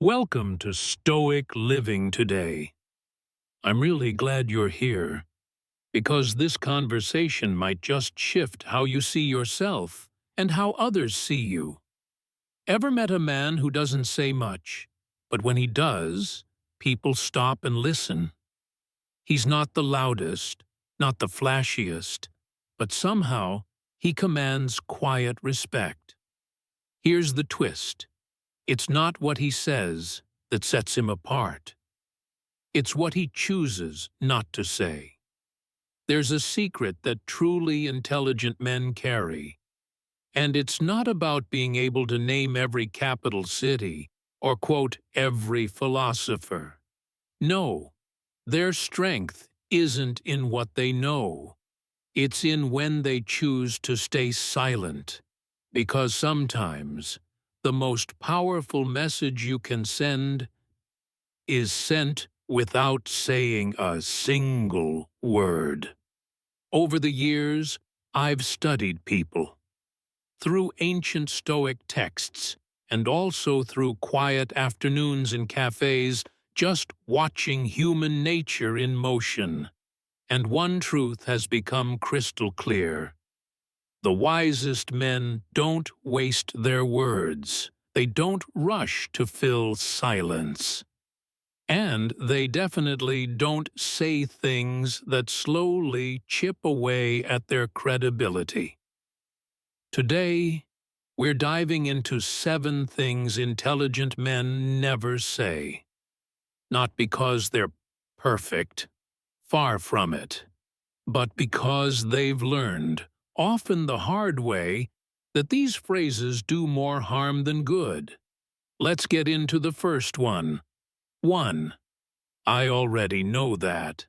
Welcome to Stoic Living Today. I'm really glad you're here because this conversation might just shift how you see yourself and how others see you. Ever met a man who doesn't say much, but when he does, people stop and listen? He's not the loudest, not the flashiest, but somehow he commands quiet respect. Here's the twist. It's not what he says that sets him apart. It's what he chooses not to say. There's a secret that truly intelligent men carry, and it's not about being able to name every capital city or quote every philosopher. No, their strength isn't in what they know. It's in when they choose to stay silent, because sometimes the most powerful message you can send is sent without saying a single word. Over the years, I've studied people. Through ancient Stoic texts, and also through quiet afternoons in cafes, just watching human nature in motion. And one truth has become crystal clear. The wisest men don't waste their words. They don't rush to fill silence. And they definitely don't say things that slowly chip away at their credibility. Today, we're diving into 7 things intelligent men never say. Not because they're perfect, far from it, but because they've learned, often the hard way, that these phrases do more harm than good. Let's get into the first one. 1. I already know that.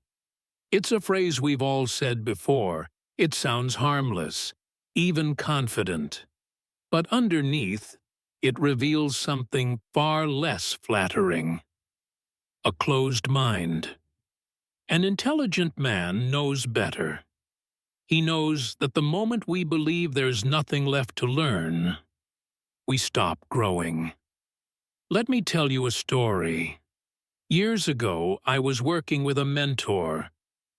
It's a phrase we've all said before. It sounds harmless, even confident. But underneath, it reveals something far less flattering. A closed mind. An intelligent man knows better. He knows that the moment we believe there's nothing left to learn, we stop growing. Let me tell you a story. Years ago, I was working with a mentor,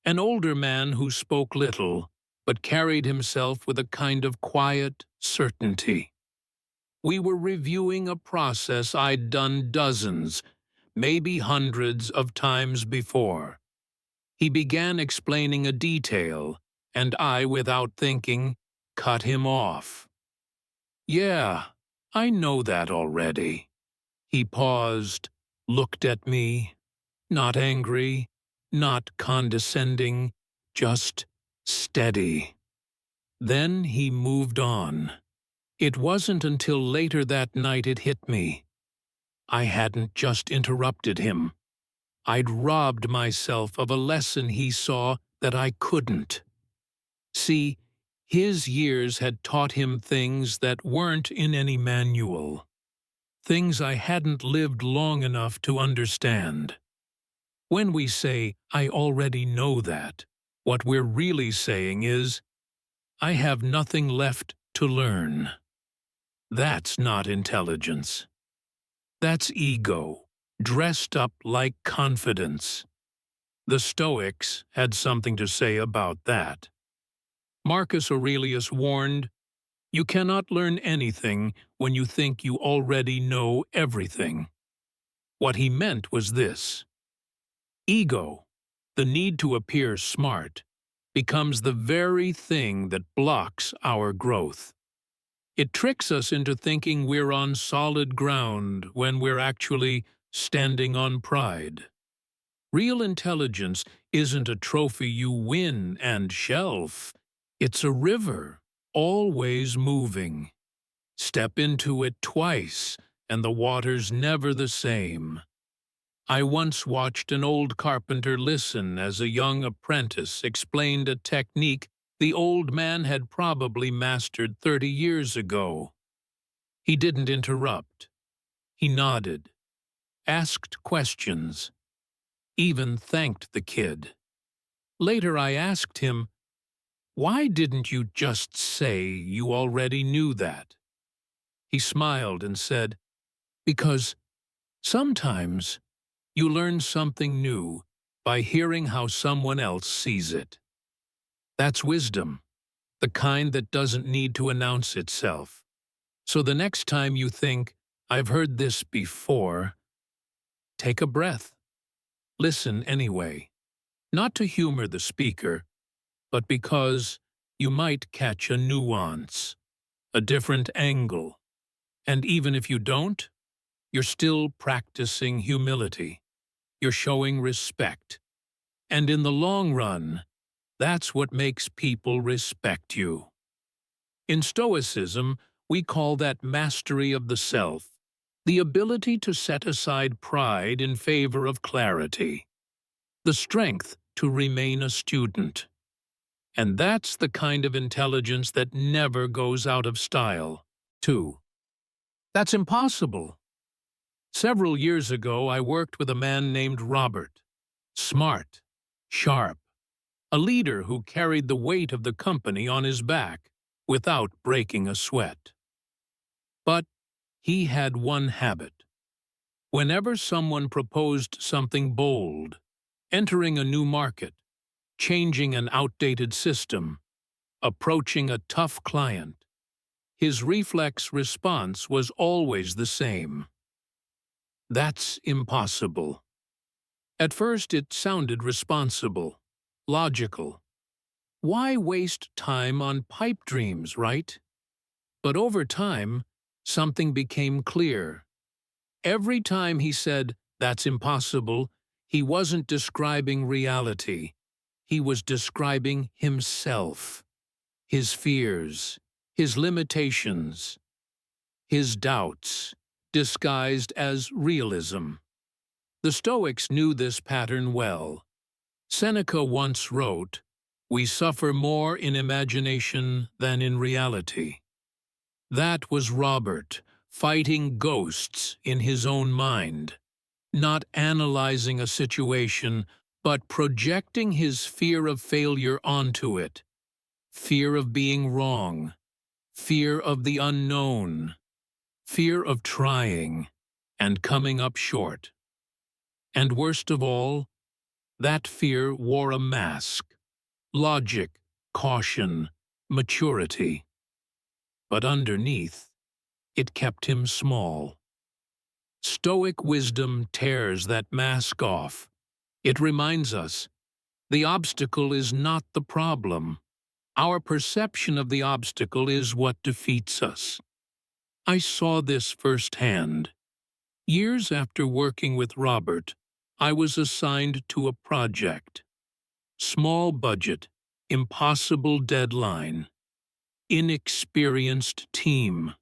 an older man who spoke little, but carried himself with a kind of quiet certainty. We were reviewing a process I'd done dozens, maybe hundreds of times before. He began explaining a detail, and I, without thinking, cut him off. Yeah, I know that already. He paused, looked at me, not angry, not condescending, just steady. Then he moved on. It wasn't until later that night it hit me. I hadn't just interrupted him. I'd robbed myself of a lesson he saw that I couldn't. See, his years had taught him things that weren't in any manual. Things I hadn't lived long enough to understand. When we say, I already know that, what we're really saying is, I have nothing left to learn. That's not intelligence. That's ego, dressed up like confidence. The Stoics had something to say about that. Marcus Aurelius warned, you cannot learn anything when you think you already know everything. What he meant was this. Ego, the need to appear smart, becomes the very thing that blocks our growth. It tricks us into thinking we're on solid ground when we're actually standing on pride. Real intelligence isn't a trophy you win and shelf. It's a river, always moving. Step into it twice, and the water's never the same. I once watched an old carpenter listen as a young apprentice explained a technique the old man had probably mastered 30 years ago. He didn't interrupt. He nodded, asked questions, even thanked the kid. Later I asked him, why didn't you just say you already knew that? He smiled and said, because Sometimes you learn something new by hearing how someone else sees it. That's wisdom, the kind that doesn't need to announce itself. So the next time you think, "I've heard this before," take a breath. Listen anyway, not to humor the speaker, but because you might catch a nuance, a different angle. And even if you don't, you're still practicing humility. You're showing respect. And in the long run, that's what makes people respect you. In Stoicism, we call that mastery of the self, the ability to set aside pride in favor of clarity, the strength to remain a student. And that's the kind of intelligence that never goes out of style. 2. That's impossible. Several years ago, I worked with a man named Robert. Smart, sharp, a leader who carried the weight of the company on his back without breaking a sweat. But he had one habit. Whenever someone proposed something bold, entering a new market, changing an outdated system, approaching a tough client, his reflex response was always the same. That's impossible. At first it sounded responsible, logical. Why waste time on pipe dreams, right? But over time, something became clear. Every time he said, "That's impossible," he wasn't describing reality. He was describing himself, his fears, his limitations, his doubts, disguised as realism. The Stoics knew this pattern well. Seneca once wrote, "We suffer more in imagination than in reality." That was Robert, fighting ghosts in his own mind, not analyzing a situation, but projecting his fear of failure onto it. Fear of being wrong, fear of the unknown, fear of trying and coming up short. And worst of all, that fear wore a mask: logic, caution, maturity. But underneath, it kept him small. Stoic wisdom tears that mask off. It reminds us, the obstacle is not the problem. Our perception of the obstacle is what defeats us. I saw this firsthand. Years after working with Robert, I was assigned to a project. Small budget, impossible deadline, inexperienced team.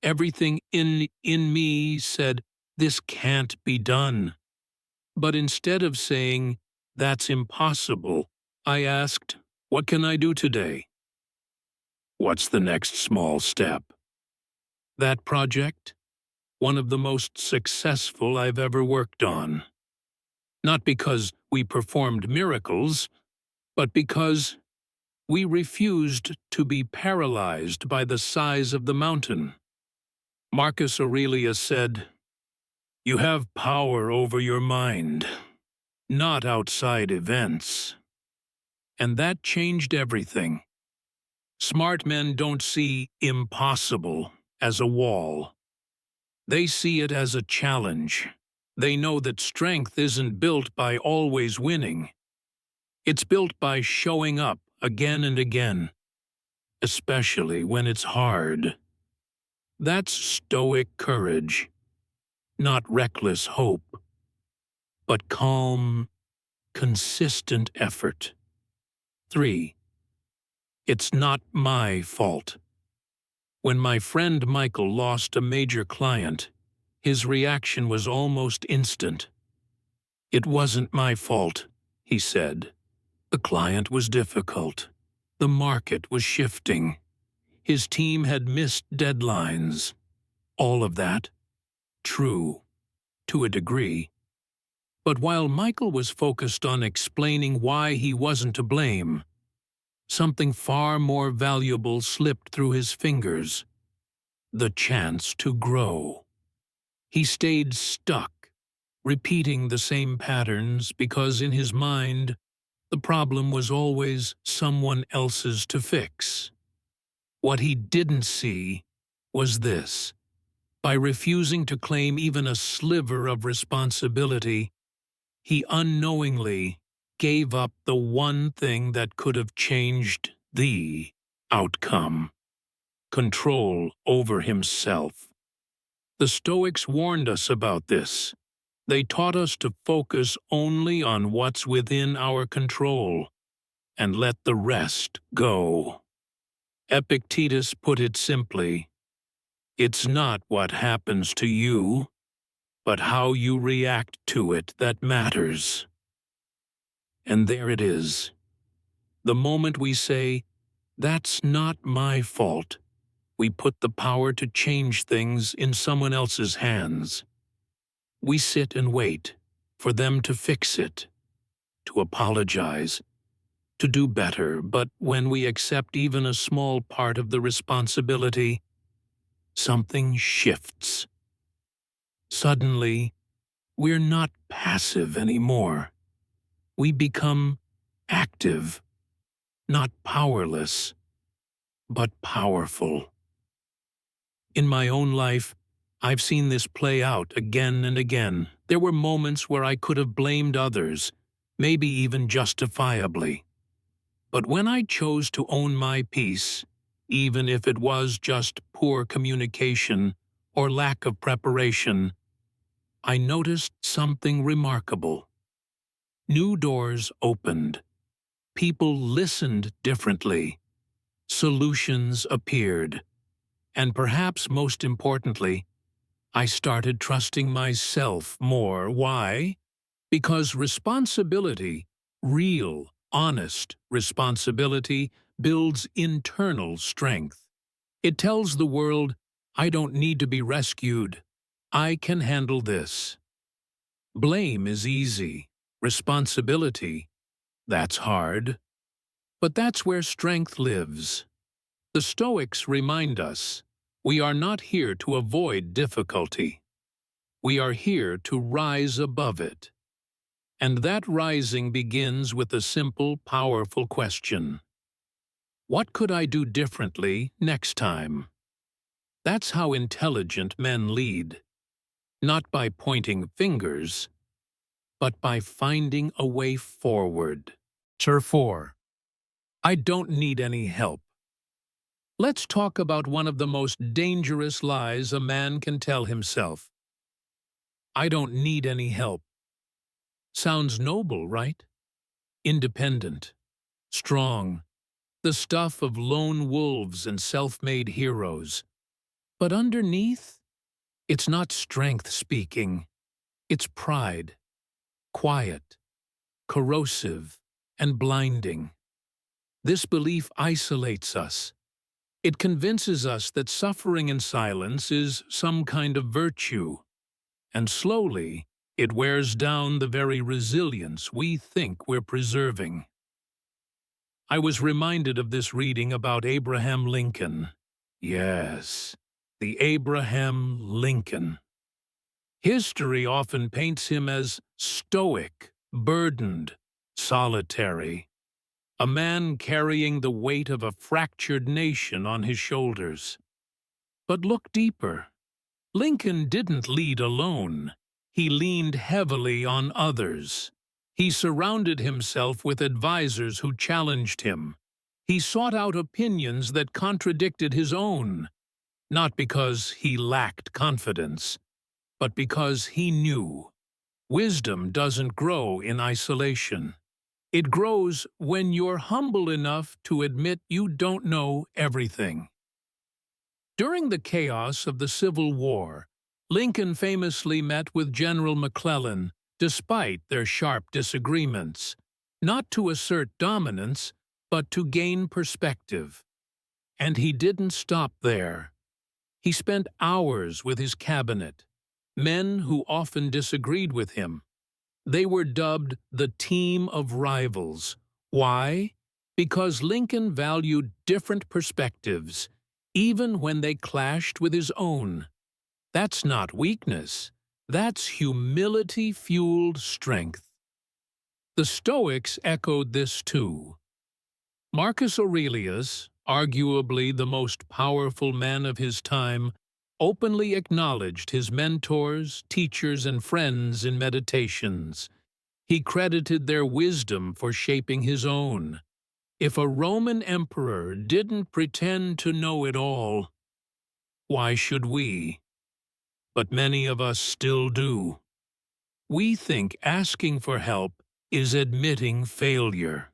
Everything in me said, "This can't be done." But instead of saying, "That's impossible," I asked, "What can I do today? What's the next small step?" That project, one of the most successful I've ever worked on. Not because we performed miracles, but because we refused to be paralyzed by the size of the mountain. Marcus Aurelius said, "You have power over your mind, not outside events." And that changed everything. Smart men don't see impossible as a wall. They see it as a challenge. They know that strength isn't built by always winning. It's built by showing up again and again, especially when it's hard. That's stoic courage, not reckless hope, but calm, consistent effort. 3. It's not my fault. When my friend Michael lost a major client, his reaction was almost instant. "It wasn't my fault," he said. "The client was difficult. The market was shifting. His team had missed deadlines." All of that, true, to a degree. But while Michael was focused on explaining why he wasn't to blame, something far more valuable slipped through his fingers: the chance to grow. He stayed stuck, repeating the same patterns because in his mind, the problem was always someone else's to fix. What he didn't see was this. By refusing to claim even a sliver of responsibility, he unknowingly gave up the one thing that could have changed the outcome: control over himself. The Stoics warned us about this. They taught us to focus only on what's within our control and let the rest go. Epictetus put it simply, "It's not what happens to you, but how you react to it that matters." And there it is. The moment we say, "That's not my fault," we put the power to change things in someone else's hands. We sit and wait for them to fix it, to apologize, to do better, but when we accept even a small part of the responsibility, something shifts. Suddenly, we're not passive anymore. We become active, not powerless, but powerful. In my own life, I've seen this play out again and again. There were moments where I could have blamed others, maybe even justifiably. But when I chose to own my piece, even if it was just poor communication or lack of preparation, I noticed something remarkable. New doors opened. People listened differently. Solutions appeared. And perhaps most importantly, I started trusting myself more. Why? Because responsibility, real, honest responsibility, builds internal strength. It tells the world, I don't need to be rescued. I can handle this. Blame is easy. Responsibility, that's hard. But that's where strength lives. The Stoics remind us, we are not here to avoid difficulty. We are here to rise above it. And that rising begins with a simple, powerful question. What could I do differently next time? That's how intelligent men lead. Not by pointing fingers, but by finding a way forward. Chapter 4. I don't need any help. Let's talk about one of the most dangerous lies a man can tell himself. I don't need any help. Sounds noble, right? Independent, strong, the stuff of lone wolves and self-made heroes. But underneath, it's not strength speaking. It's pride, quiet, corrosive, and blinding. This belief isolates us. It convinces us that suffering in silence is some kind of virtue, and slowly it wears down the very resilience we think we're preserving. I was reminded of this reading about Abraham Lincoln. Yes, the Abraham Lincoln. History often paints him as stoic, burdened, solitary. A man carrying the weight of a fractured nation on his shoulders. But look deeper. Lincoln didn't lead alone. He leaned heavily on others. He surrounded himself with advisors who challenged him. He sought out opinions that contradicted his own, not because he lacked confidence, but because he knew. Wisdom doesn't grow in isolation. It grows when you're humble enough to admit you don't know everything. During the chaos of the Civil War, Lincoln famously met with General McClellan despite their sharp disagreements, not to assert dominance, but to gain perspective. And he didn't stop there. He spent hours with his cabinet, men who often disagreed with him. They were dubbed the team of rivals. Why? Because Lincoln valued different perspectives, even when they clashed with his own. That's not weakness. That's humility-fueled strength. The Stoics echoed this too. Marcus Aurelius, arguably the most powerful man of his time, openly acknowledged his mentors, teachers, and friends in Meditations. He credited their wisdom for shaping his own. If a Roman emperor didn't pretend to know it all, why should we? But many of us still do. We think asking for help is admitting failure,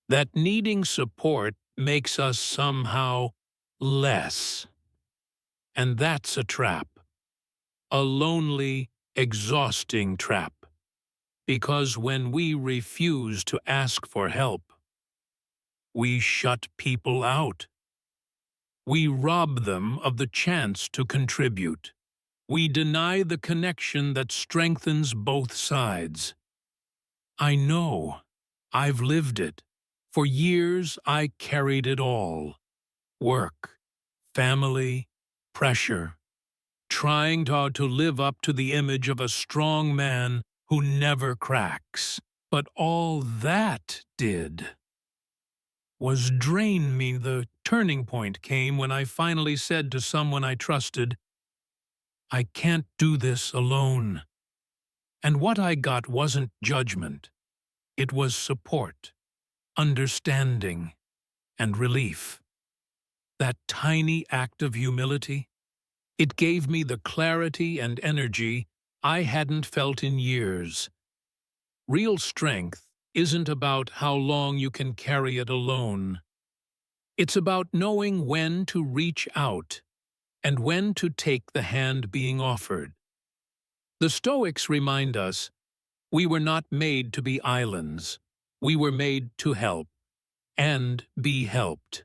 that needing support makes us somehow less. And that's a trap, a lonely, exhausting trap, because when we refuse to ask for help, we shut people out. We rob them of the chance to contribute. We deny the connection that strengthens both sides. I know. I've lived it. For years I carried it all. Work, family, pressure. Trying to live up to the image of a strong man who never cracks. But all that did was drain me. The turning point came when I finally said to someone I trusted, "I can't do this alone." And what I got wasn't judgment. It was support, understanding, and relief. That tiny act of humility, it gave me the clarity and energy I hadn't felt in years. Real strength isn't about how long you can carry it alone. It's about knowing when to reach out and when to take the hand being offered. The Stoics remind us we were not made to be islands. We were made to help and be helped.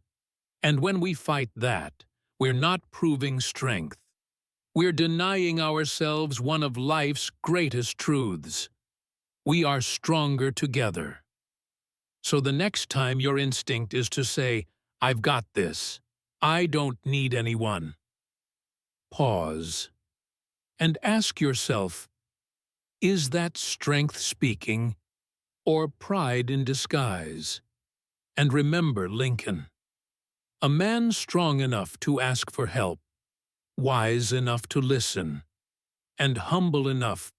And when we fight that, we're not proving strength. We're denying ourselves one of life's greatest truths. We are stronger together. So the next time your instinct is to say, "I've got this. I don't need anyone," pause and ask yourself, is that strength speaking or pride in disguise? And remember Lincoln, a man strong enough to ask for help, wise enough to listen, and humble enough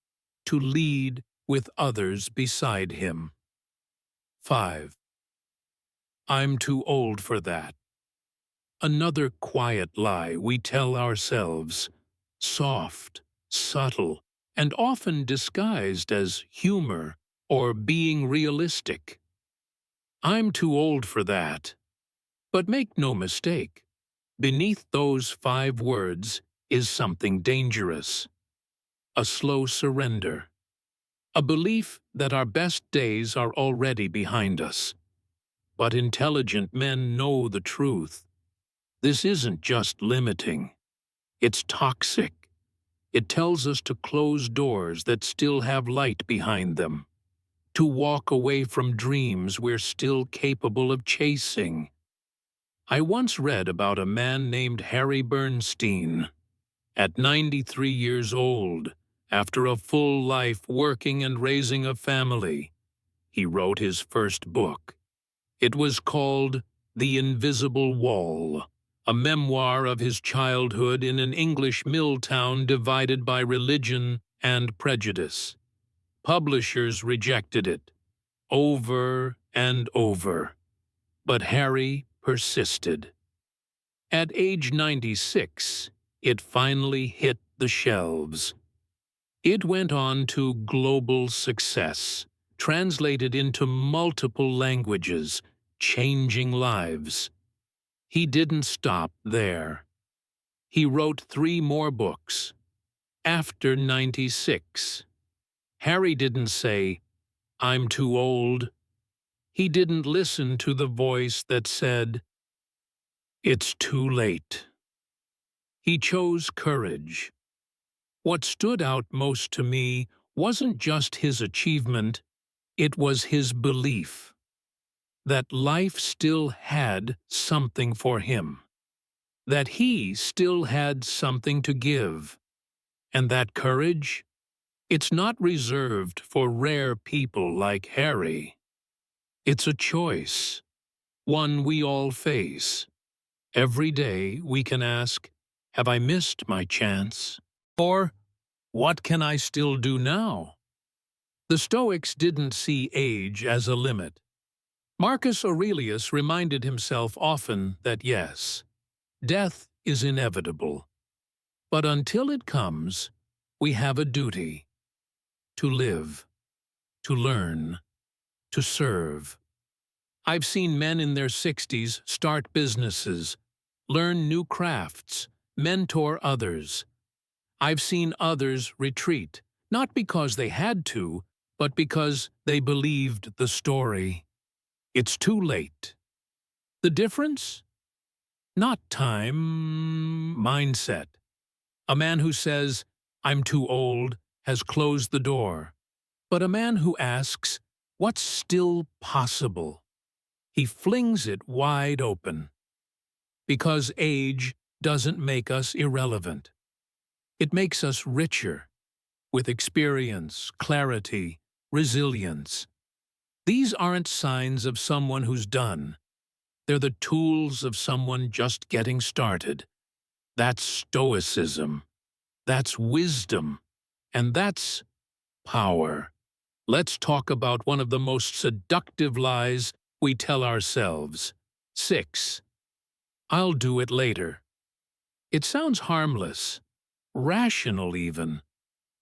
to lead with others beside him. 5. I'm too old for that. Another quiet lie we tell ourselves, soft, subtle, and often disguised as humor or being realistic. I'm too old for that. But make no mistake, beneath those 5 words is something dangerous. A slow surrender. A belief that our best days are already behind us. But intelligent men know the truth. This isn't just limiting. It's toxic. It tells us to close doors that still have light behind them, to walk away from dreams we're still capable of chasing. I once read about a man named Harry Bernstein. At 93 years old, after a full life working and raising a family, he wrote his first book. It was called The Invisible Wall, a memoir of his childhood in an English mill town divided by religion and prejudice. Publishers rejected it, over and over. But Harry persisted. At age 96, it finally hit the shelves. It went on to global success, translated into multiple languages, changing lives. He didn't stop there. He wrote 3 more books. After 96, Harry didn't say, "I'm too old." He didn't listen to the voice that said, "It's too late." He chose courage. What stood out most to me wasn't just his achievement, it was his belief that life still had something for him, that he still had something to give. And that courage? It's not reserved for rare people like Harry. It's a choice, one we all face. Every day we can ask, have I missed my chance? Or, what can I still do now? The Stoics didn't see age as a limit. Marcus Aurelius reminded himself often that yes, death is inevitable. But until it comes, we have a duty to live, to learn, to serve. I've seen men in their 60s start businesses, learn new crafts, mentor others. I've seen others retreat, not because they had to, but because they believed the story. It's too late. The difference? Not time, mindset. A man who says, I'm too old, has closed the door. But a man who asks, what's still possible? He flings it wide open. Because age doesn't make us irrelevant. It makes us richer, with experience, clarity, resilience. These aren't signs of someone who's done. They're the tools of someone just getting started. That's stoicism. That's wisdom. And that's power. Let's talk about one of the most seductive lies we tell ourselves. 6. I'll do it later. It sounds harmless, rational even,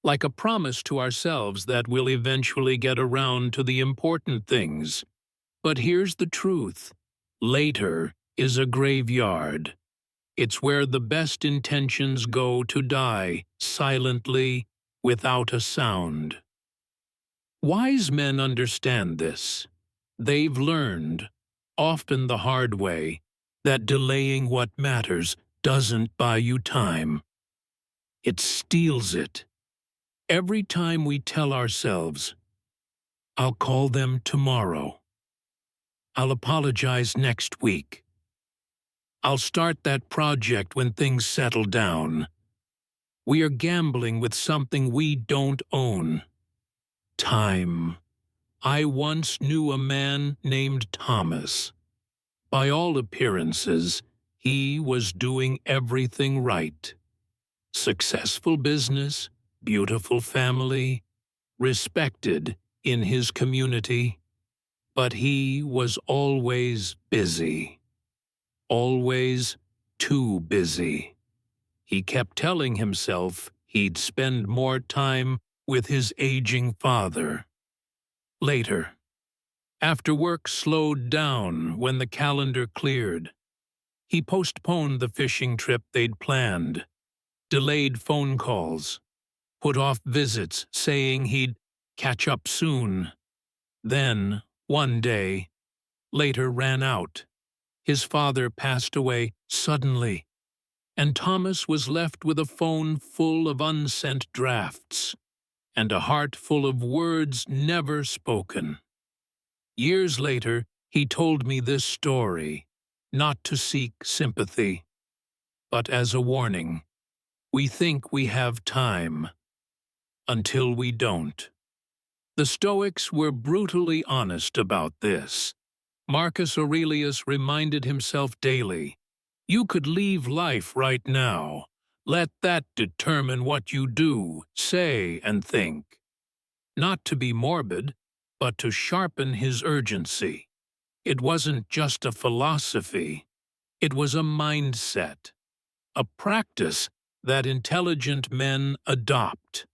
like a promise to ourselves that we'll eventually get around to the important things. But here's the truth. Later is a graveyard. It's where the best intentions go to die, silently, without a sound. Wise men understand this. They've learned, often the hard way, that delaying what matters doesn't buy you time. It steals it. Every time we tell ourselves, I'll call them tomorrow. I'll apologize next week. I'll start that project when things settle down. We are gambling with something we don't own. Time. I once knew a man named Thomas. By all appearances, he was doing everything right. Successful business, beautiful family, respected in his community. But he was always busy. Always too busy. He kept telling himself he'd spend more time with his aging father. Later, after work slowed down when the calendar cleared, he postponed the fishing trip they'd planned, delayed phone calls, put off visits saying he'd catch up soon. Then, one day, later ran out. His father passed away suddenly, and Thomas was left with a phone full of unsent drafts and a heart full of words never spoken. Years later, he told me this story, not to seek sympathy, but as a warning. We think we have time, until we don't. The Stoics were brutally honest about this. Marcus Aurelius reminded himself daily, you could leave life right now. Let that determine what you do, say, and think. Not to be morbid, but to sharpen his urgency. It wasn't just a philosophy. It was a mindset, a practice that intelligent men adopt.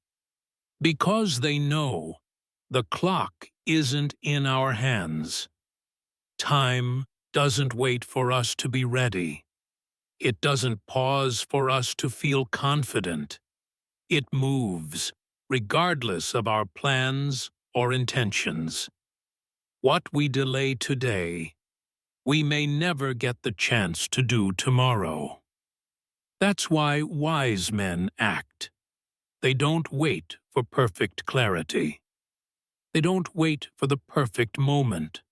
Because they know the clock isn't in our hands. Time doesn't wait for us to be ready. It doesn't pause for us to feel confident. It moves, regardless of our plans or intentions. What we delay today, we may never get the chance to do tomorrow. That's why wise men act. They don't wait for perfect clarity. They don't wait for the perfect moment,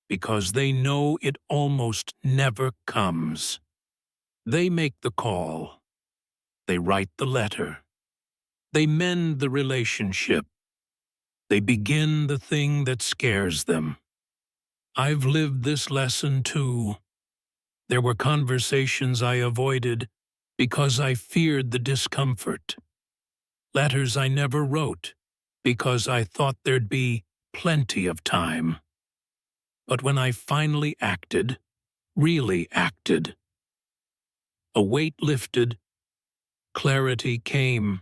because they know it almost never comes. They make the call. They write the letter. They mend the relationship. They begin the thing that scares them. I've lived this lesson too. There were conversations I avoided because I feared the discomfort. Letters I never wrote because I thought there'd be plenty of time. But when I finally acted, really acted, a weight lifted, clarity came,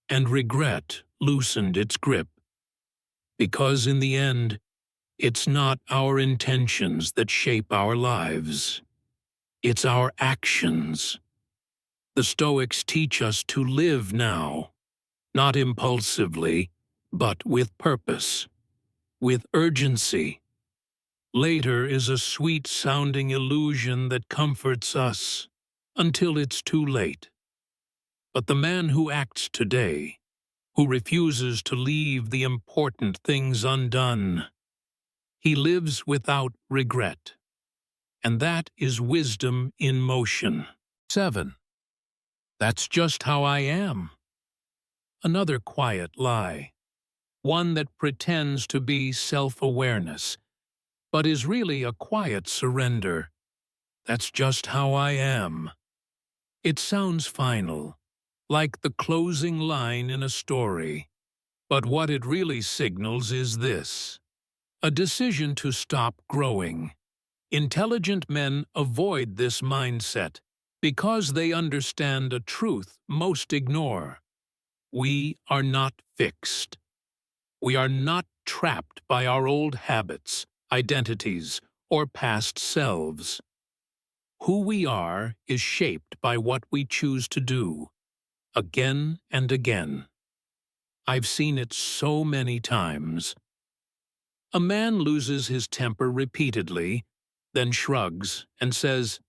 and regret loosened its grip. Because in the end, it's not our intentions that shape our lives. It's our actions. The Stoics teach us to live now, not impulsively, but with purpose, with urgency. Later is a sweet-sounding illusion that comforts us until it's too late. But the man who acts today, who refuses to leave the important things undone, he lives without regret. And that is wisdom in motion. 7. That's just how I am. Another quiet lie, one that pretends to be self-awareness, but is really a quiet surrender. That's just how I am. It sounds final, like the closing line in a story, but what it really signals is this: a decision to stop growing. Intelligent men avoid this mindset because they understand a truth most ignore. We are not fixed. We are not trapped by our old habits, identities, or past selves. Who we are is shaped by what we choose to do, again and again. I've seen it so many times. A man loses his temper repeatedly, then shrugs and says,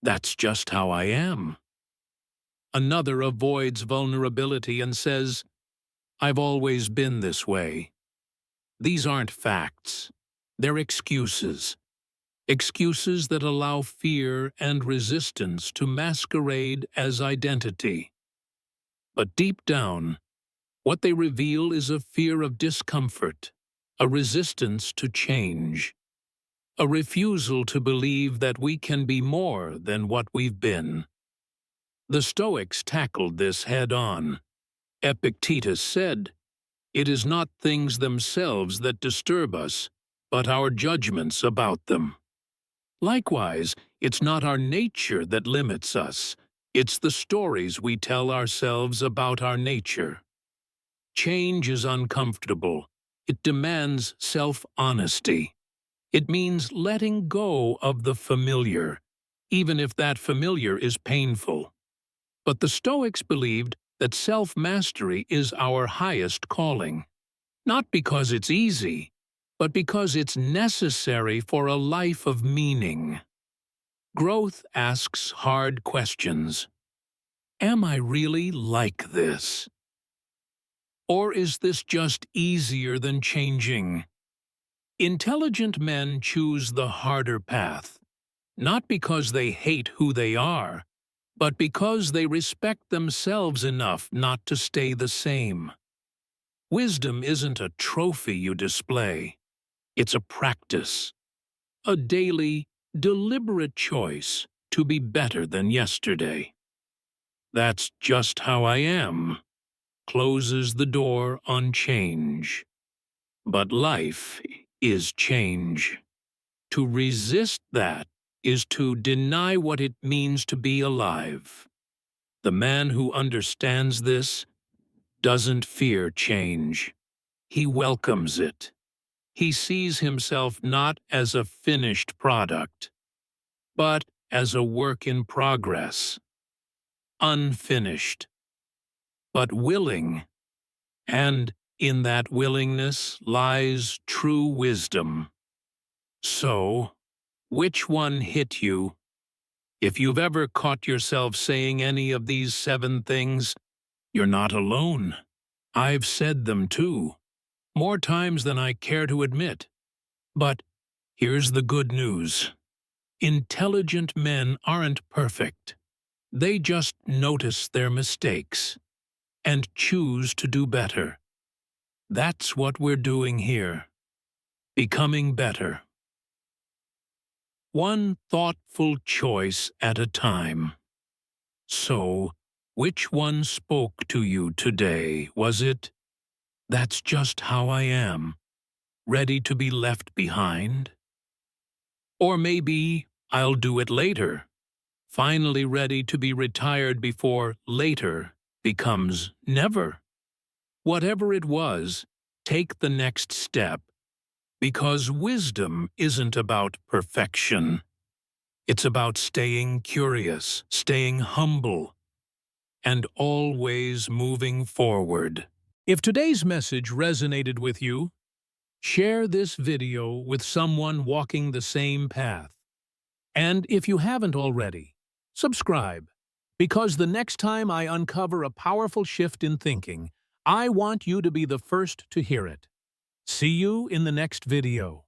"That's just how I am." Another avoids vulnerability and says, "I've always been this way." These aren't facts. They're excuses. Excuses that allow fear and resistance to masquerade as identity. But deep down, what they reveal is a fear of discomfort, a resistance to change, a refusal to believe that we can be more than what we've been. The Stoics tackled this head-on. Epictetus said, "It is not things themselves that disturb us, but our judgments about them." Likewise, it's not our nature that limits us. It's the stories we tell ourselves about our nature. Change is uncomfortable. It demands self-honesty. It means letting go of the familiar, even if that familiar is painful. But the Stoics believed that self-mastery is our highest calling, not because it's easy, but because it's necessary for a life of meaning. Growth asks hard questions. Am I really like this? Or is this just easier than changing? Intelligent men choose the harder path, not because they hate who they are, but because they respect themselves enough not to stay the same. Wisdom isn't a trophy you display. It's a practice, a daily, deliberate choice to be better than yesterday. That's just how I am closes the door on change. But life is change. To resist that is to deny what it means to be alive. The man who understands this doesn't fear change. He welcomes it. He sees himself not as a finished product, but as a work in progress. Unfinished, but willing. And in that willingness lies true wisdom. So, which one hit you? If you've ever caught yourself saying any of these 7 things, you're not alone. I've said them too, more times than I care to admit. But here's the good news. Intelligent men aren't perfect. They just notice their mistakes. and choose to do better. That's what we're doing here. Becoming better. One thoughtful choice at a time. So, which one spoke to you today? Was it, "That's just how I am, ready to be left behind"? Or maybe, "I'll do it later, finally ready to be retired before later becomes never"? Whatever it was, take the next step, because wisdom isn't about perfection. It's about staying curious, staying humble, and always moving forward. If today's message resonated with you, share this video with someone walking the same path. And if you haven't already, subscribe, because the next time I uncover a powerful shift in thinking, I want you to be the first to hear it. See you in the next video.